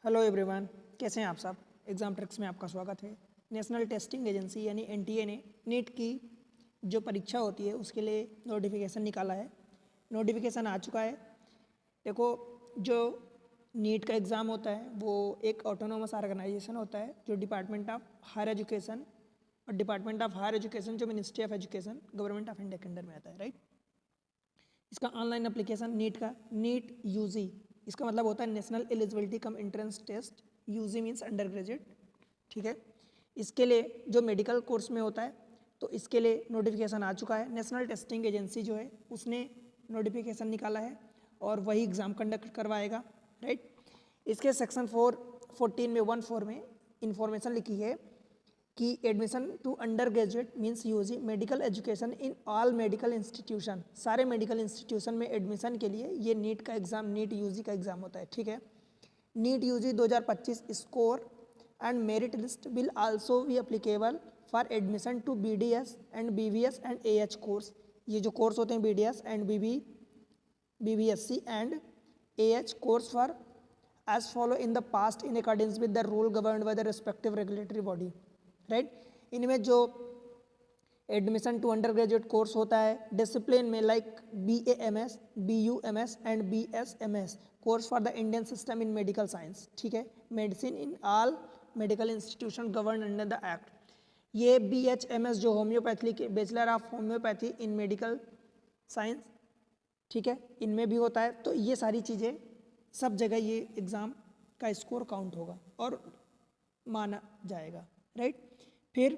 Hello everyone, कैसे हैं आप सब। एग्ज़ाम ट्रिक्स में आपका स्वागत है। नेशनल टेस्टिंग एजेंसी यानी एनटीए ने नीट की जो परीक्षा होती है उसके लिए नोटिफिकेशन निकाला है। नोटिफिकेशन आ चुका है। देखो, जो नीट का एग्ज़ाम होता है वो एक ऑटोनोमस ऑर्गेनाइजेशन होता है जो डिपार्टमेंट ऑफ हायर एजुकेशन और डिपार्टमेंट ऑफ हायर एजुकेशन जो ministry of education government of India के अंडर में आता है, राइट। इसका ऑनलाइन एप्लीकेशन नीट का नीट यूजी, इसका मतलब होता है national eligibility cum entrance test. UG means undergraduate, ठीक है। इसके लिए जो मेडिकल कोर्स में होता है तो इसके लिए नोटिफिकेशन आ चुका है। नेशनल टेस्टिंग एजेंसी जो है उसने नोटिफिकेशन निकाला है और वही एग्ज़ाम कंडक्ट करवाएगा, राइट। इसके सेक्शन 14 में 1(4) में इंफॉर्मेशन लिखी है कि admission to under graduate means UG medical education in all medical institution, सारे मेडिकल इंस्टीट्यूशन में एडमिशन के लिए ये नीट का एग्ज़ाम, नीट यूजी का एग्ज़ाम होता है, ठीक है। NEET UG 2025 score and merit list will also be applicable for admission to BDS and BVS and AH course. ये जो कोर्स होते हैं BDS and BBSC and AH course for as follow in the past in accordance with the rule governed by the respective regulatory body, right. इनमें जो admission to under graduate course होता है discipline में like BAMS, BUMS and BSMS course for the Indian system in medical science, ठीक है। Medicine in all medical institution govern under the act. ये BHMS जो homeopathy के bachelor of homeopathy in medical science, ठीक है, इनमें भी होता है। तो ये सारी चीज़ें सब जगह ये एग्ज़ाम का स्कोर काउंट होगा और माना जाएगा, राइट। फिर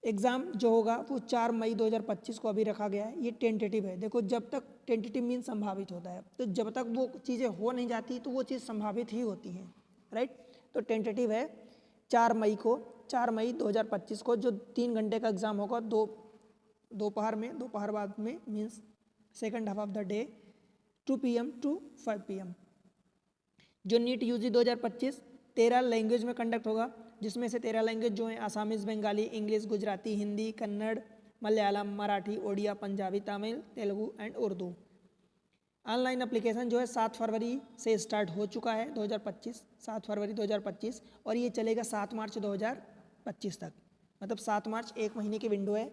एग्ज़ाम जो होगा वो 4 मई 2025 को अभी रखा गया है। ये टेंटेटिव है। देखो, जब तक टेंटेटिव मीन संभावित होता है, तो जब तक वो चीज़ें हो नहीं जाती तो वो चीज़ संभावित ही होती है, राइट। तो टेंटेटिव है 4 मई को, 4 मई 2025 को जो 3 घंटे का एग्ज़ाम होगा, दोपहर बाद में means second half of the day 2 PM to 5 PM। जो नीट यूजी 2025 13 लैंग्वेज में कंडक्ट होगा, जिसमें से 13 लैंग्वेज जो हैं Assamese, Bengali, English, Gujarati, Hindi, Kannada, Malayalam, Marathi, Odia, Punjabi, Tamil, Telugu and Urdu. Online application जो है 7 फरवरी से स्टार्ट हो चुका है 2025, 7 फरवरी 2025, और ये चलेगा 7 मार्च 2025 तक। मतलब 7 मार्च एक महीने की विंडो है,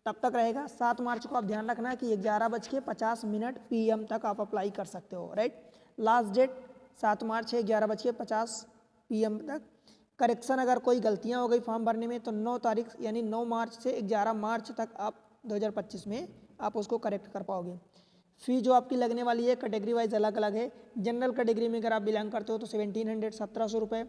तब तक रहेगा। 7 मार्च को आप ध्यान रखना कि 11:50 PM तक आप अप्लाई कर सकते हो, राइट। लास्ट डेट 7 मार्च है 11:50 PM तक। करेक्शन अगर कोई गलतियां हो गई फॉर्म भरने में तो 9 तारीख यानी 9 मार्च से 11 मार्च तक आप 2025 में आप उसको करेक्ट कर पाओगे। फी जो आपकी लगने वाली है कैटेगरी वाइज अलग अलग है। जनरल कैटेगरी में अगर आप बिलोंग करते हो तो 1700 1700 रुपये।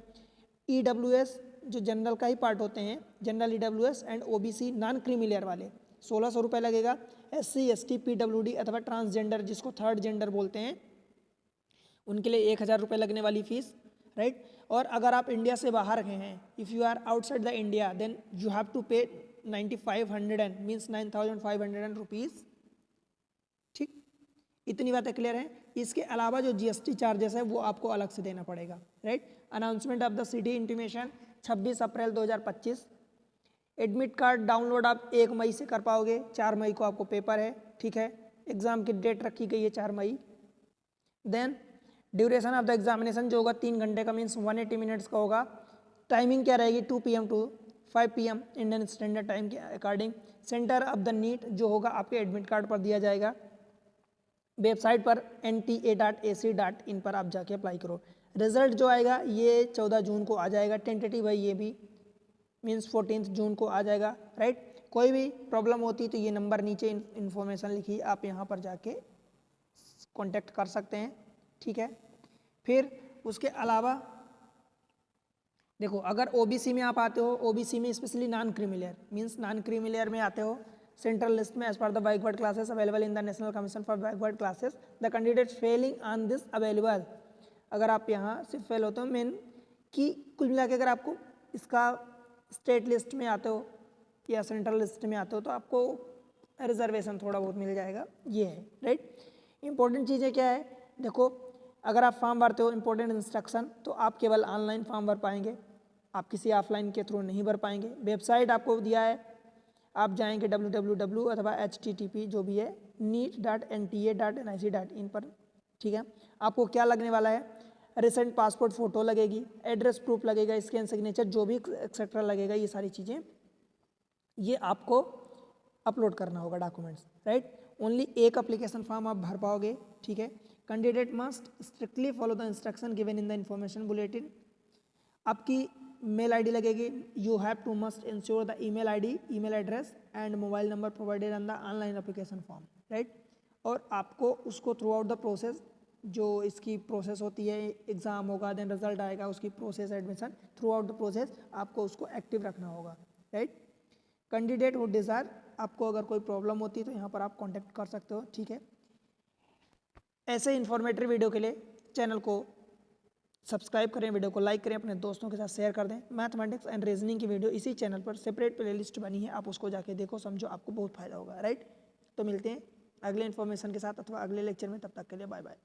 EWS जो जनरल का ही पार्ट होते हैं, general EWS and OBC non creamy वाले 1600 रुपये लगेगा। SC ST PWD अथवा ट्रांसजेंडर जिसको थर्ड जेंडर बोलते हैं उनके लिए 1000 रुपये लगने वाली फीस, राइट। और अगर आप इंडिया से बाहर गए हैं, if you are outside the India then you have to pay 9500 means 9500 rupees, ठीक। इतनी बातें क्लियर हैं। इसके अलावा जो GST चार्जेस है वो आपको अलग से देना पड़ेगा, right. Announcement of the city intimation 26 April 2025। Admit card download आप 1 मई से कर पाओगे, 4 मई को आपको पेपर है, ठीक है। एग्ज़ाम की डेट रखी गई है 4 मई। Then duration of the examination जो होगा 3 घंटे का मीन्स 180 मिनट्स का होगा। टाइमिंग क्या रहेगी 2 PM to 5 PM Indian standard time के according. Centre of the NEET जो होगा आपके एडमिट कार्ड पर दिया जाएगा। वेबसाइट पर nta.ac.in पर आप जाके अप्लाई करो। रिजल्ट जो आएगा ये 14 जून को आ जाएगा। टेंटेटिव है ये भी, मीन्स 14 जून को आ जाएगा, राइट। कोई भी प्रॉब्लम होती तो ये नंबर नीचे इन्फॉर्मेशन लिखी, आप यहाँ पर जाके कॉन्टेक्ट कर सकते हैं, ठीक है। फिर उसके अलावा देखो, अगर OBC में आप आते हो, OBC में specially non creamy layer means non creamy layer में आते हो, सेंट्रल लिस्ट में as per the backward classes available in the national commission for backward classes the candidate falling on this available. अगर आप यहाँ से फेल होते हो मेन कि कुल मिला के अगर आपको इसका स्टेट लिस्ट में आते हो या सेंट्रल लिस्ट में आते हो तो आपको रिजर्वेशन थोड़ा बहुत मिल जाएगा, ये है, राइट। इंपॉर्टेंट चीज़ें क्या है, देखो, अगर आप फॉर्म भरते हो इंपॉर्टेंट इंस्ट्रक्शन तो आप केवल ऑनलाइन फॉर्म भर पाएंगे, आप किसी ऑफलाइन के थ्रू नहीं भर पाएंगे। वेबसाइट आपको दिया है, आप जाएंगे www अथवा http जो भी है neet.nta.nic.in पर, ठीक है। आपको क्या लगने वाला है, रिसेंट पासपोर्ट फ़ोटो लगेगी, एड्रेस प्रूफ लगेगा, स्कैन सिग्नेचर जो भी एक्सेट्रा लगेगा, ये सारी चीज़ें ये आपको अपलोड करना होगा डॉक्यूमेंट्स, राइट। ओनली एक एप्लीकेशन फॉर्म आप भर पाओगे, ठीक है। Candidate must strictly follow the instruction given in the information bulletin. आपकी मेल आईडी लगेगी, you have to must ensure the email ID, email address and mobile number provided on the online application form, right. और आपको उसको through out the process, जो इसकी process होती है, exam होगा देन रिजल्ट आएगा, उसकी process admission, through out the process आपको उसको एक्टिव रखना होगा, राइट। कैंडिडेट हु डिज़ायर, आपको अगर कोई प्रॉब्लम होती है तो यहाँ पर आप कांटेक्ट कर सकते हो, ठीक है। ऐसे इन्फॉर्मेटिव वीडियो के लिए चैनल को सब्सक्राइब करें, वीडियो को लाइक करें, अपने दोस्तों के साथ शेयर कर दें। मैथमेटिक्स एंड रीजनिंग की वीडियो इसी चैनल पर सेपरेट प्लेलिस्ट बनी है, आप उसको जाके देखो, समझो, आपको बहुत फायदा होगा, राइट। तो मिलते हैं अगले इन्फॉर्मेशन के साथ अथवा अगले लेक्चर में, तब तक के लिए बाय बाय।